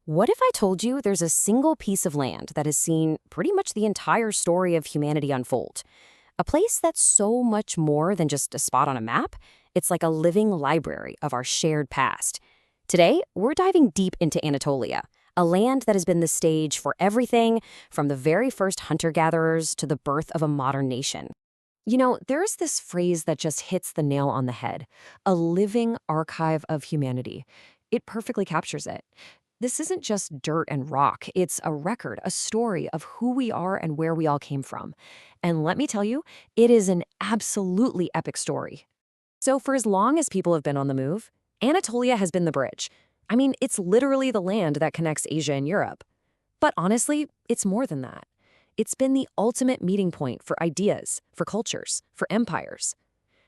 What if I told you there's a single piece of land that has seen pretty much the entire story of humanity unfold? A place that's so much more than just a spot on a map. It's like a living library of our shared past. Today, we're diving deep into Anatolia, a land that has been the stage for everything from the very first hunter-gatherers to the birth of a modern nation. There's this phrase that just hits the nail on the head, a living archive of humanity. It perfectly captures it. This isn't just dirt and rock. It's a record, a story of who we are and where we all came from. And let me tell you, it is an absolutely epic story. So for as long as people have been on the move, Anatolia has been the bridge. I mean, it's literally the land that connects Asia and Europe. But honestly, it's more than that. It's been the ultimate meeting point for ideas, for cultures, for empires.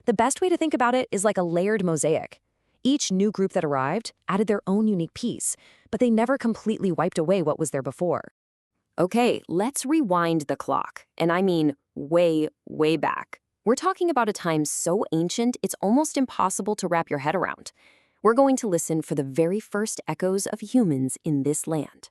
The best way to think about it is like a layered mosaic. Each new group that arrived added their own unique piece, but they never completely wiped away what was there before. Okay, let's rewind the clock, and I mean way, way back. We're talking about a time so ancient it's almost impossible to wrap your head around. We're going to listen for the very first echoes of humans in this land.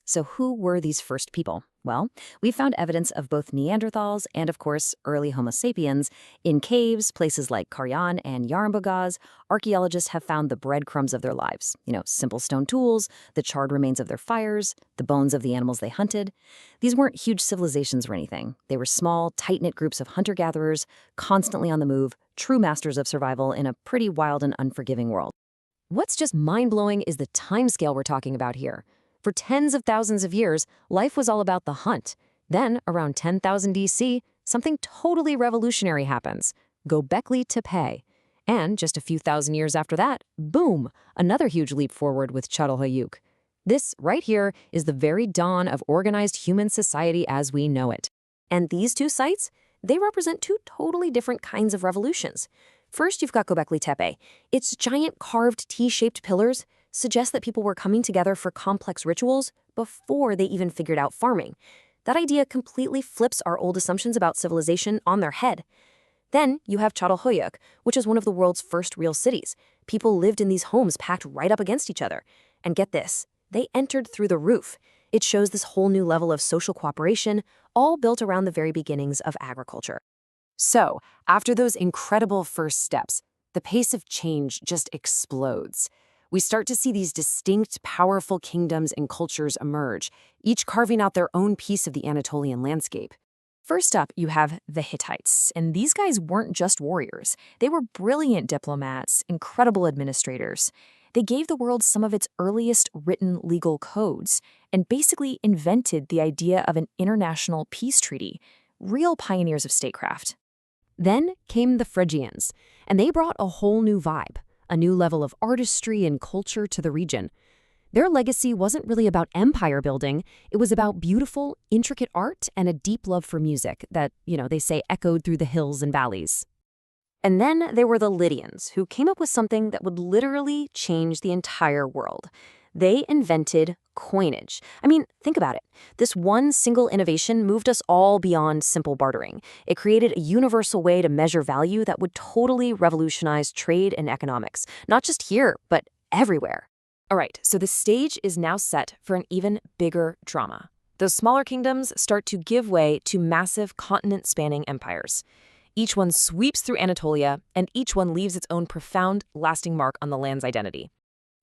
So who were these first people? Well, we found evidence of both Neanderthals and, of course, early Homo sapiens in caves, places like Karain and Yarımburgaz. Archaeologists have found the breadcrumbs of their lives. Simple stone tools, the charred remains of their fires, the bones of the animals they hunted. These weren't huge civilizations or anything. They were small, tight-knit groups of hunter-gatherers, constantly on the move, true masters of survival in a pretty wild and unforgiving world. What's just mind-blowing is the timescale we're talking about here. For tens of thousands of years, life was all about the hunt. Then, around 10,000 DC, something totally revolutionary happens. Göbekli Tepe. And just a few thousand years after that, boom, another huge leap forward with Çatalhöyük. This, right here, is the very dawn of organized human society as we know it. And these two sites, they represent two totally different kinds of revolutions. First, you've got Göbekli Tepe. Its giant carved T-shaped pillars suggest that people were coming together for complex rituals before they even figured out farming. That idea completely flips our old assumptions about civilization on their head. Then you have Çatalhöyük, which is one of the world's first real cities. People lived in these homes packed right up against each other. And get this, they entered through the roof. It shows this whole new level of social cooperation, all built around the very beginnings of agriculture. So, after those incredible first steps, the pace of change just explodes. We start to see these distinct, powerful kingdoms and cultures emerge, each carving out their own piece of the Anatolian landscape. First up, you have the Hittites, and these guys weren't just warriors. They were brilliant diplomats, incredible administrators. They gave the world some of its earliest written legal codes, and basically invented the idea of an international peace treaty, real pioneers of statecraft. Then came the Phrygians, and they brought a whole new vibe. A new level of artistry and culture to the region. Their legacy wasn't really about empire building, it was about beautiful, intricate art and a deep love for music that, they say echoed through the hills and valleys. And then there were the Lydians, who came up with something that would literally change the entire world. They invented coinage. I mean, think about it. This one single innovation moved us all beyond simple bartering. It created a universal way to measure value that would totally revolutionize trade and economics, not just here, but everywhere. All right, so the stage is now set for an even bigger drama. Those smaller kingdoms start to give way to massive continent-spanning empires. Each one sweeps through Anatolia, and each one leaves its own profound, lasting mark on the land's identity.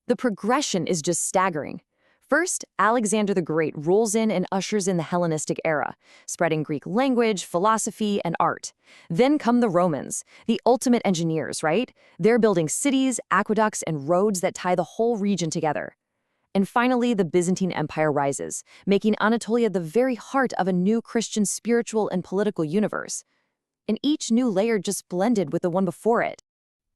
The progression is just staggering. First, Alexander the Great rolls in and ushers in the Hellenistic era, spreading Greek language, philosophy, and art. Then come the Romans, the ultimate engineers, right? They're building cities, aqueducts, and roads that tie the whole region together. And finally, the Byzantine Empire rises, making Anatolia the very heart of a new Christian spiritual and political universe. And each new layer just blended with the one before it.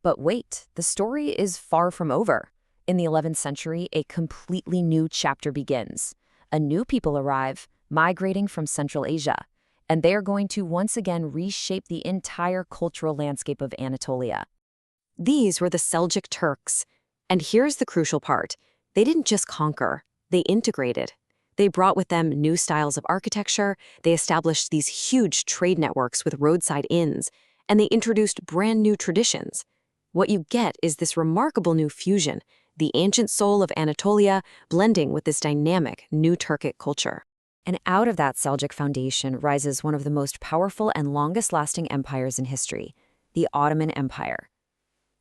But wait, the story is far from over. In the 11th century, a completely new chapter begins. A new people arrive, migrating from Central Asia, and they are going to once again reshape the entire cultural landscape of Anatolia. These were the Seljuk Turks. And here's the crucial part. They didn't just conquer, they integrated. They brought with them new styles of architecture, they established these huge trade networks with roadside inns, and they introduced brand new traditions. What you get is this remarkable new fusion. the ancient soul of Anatolia blending with this dynamic new Turkic culture. And out of that Seljuk foundation rises one of the most powerful and longest-lasting empires in history, the Ottoman Empire.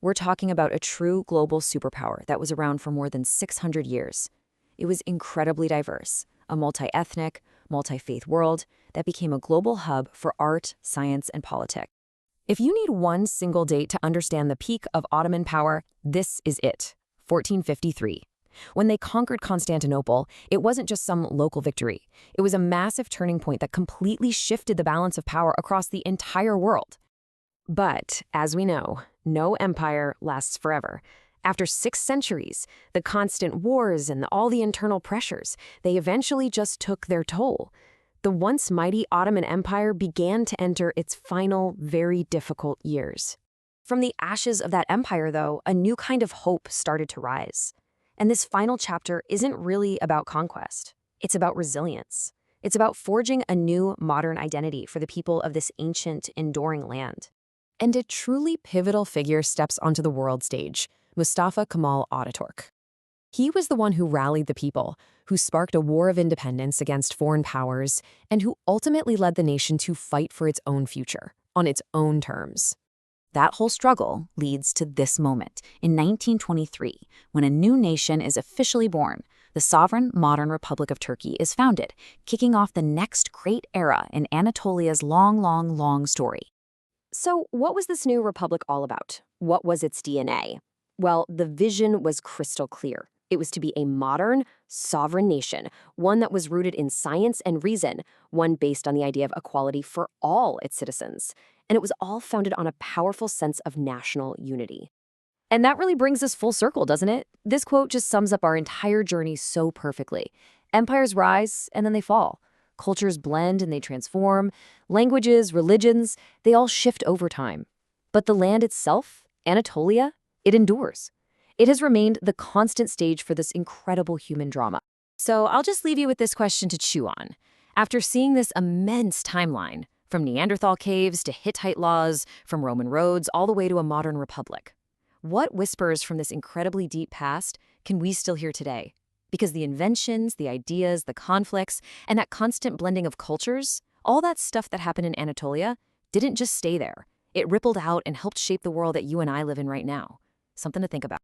We're talking about a true global superpower that was around for more than 600 years. It was incredibly diverse, a multi-ethnic, multi-faith world that became a global hub for art, science, and politics. If you need one single date to understand the peak of Ottoman power, this is it, 1453. When they conquered Constantinople, it wasn't just some local victory. It was a massive turning point that completely shifted the balance of power across the entire world. But, as we know, no empire lasts forever. After 6 centuries, the constant wars and all the internal pressures, they eventually just took their toll. The once mighty Ottoman Empire began to enter its final, very difficult years. From the ashes of that empire, though, a new kind of hope started to rise. And this final chapter isn't really about conquest. It's about resilience. It's about forging a new, modern identity for the people of this ancient, enduring land. And a truly pivotal figure steps onto the world stage, Mustafa Kemal Ataturk. He was the one who rallied the people, who sparked a war of independence against foreign powers, and who ultimately led the nation to fight for its own future, on its own terms. That whole struggle leads to this moment, in 1923, when a new nation is officially born. The sovereign, modern Republic of Turkey is founded, kicking off the next great era in Anatolia's long story. So what was this new republic all about? What was its DNA? Well, the vision was crystal clear. It was to be a modern, sovereign nation, one that was rooted in science and reason, one based on the idea of equality for all its citizens. And it was all founded on a powerful sense of national unity. And that really brings us full circle, doesn't it? This quote just sums up our entire journey so perfectly. Empires rise and then they fall. Cultures blend and they transform. Languages, religions, they all shift over time. But the land itself, Anatolia, it endures. It has remained the constant stage for this incredible human drama. So I'll just leave you with this question to chew on. After seeing this immense timeline, from Neanderthal caves to Hittite laws, from Roman roads all the way to a modern republic, what whispers from this incredibly deep past can we still hear today? Because the inventions, the ideas, the conflicts, and that constant blending of cultures, all that stuff that happened in Anatolia didn't just stay there. It rippled out and helped shape the world that you and I live in right now. Something to think about.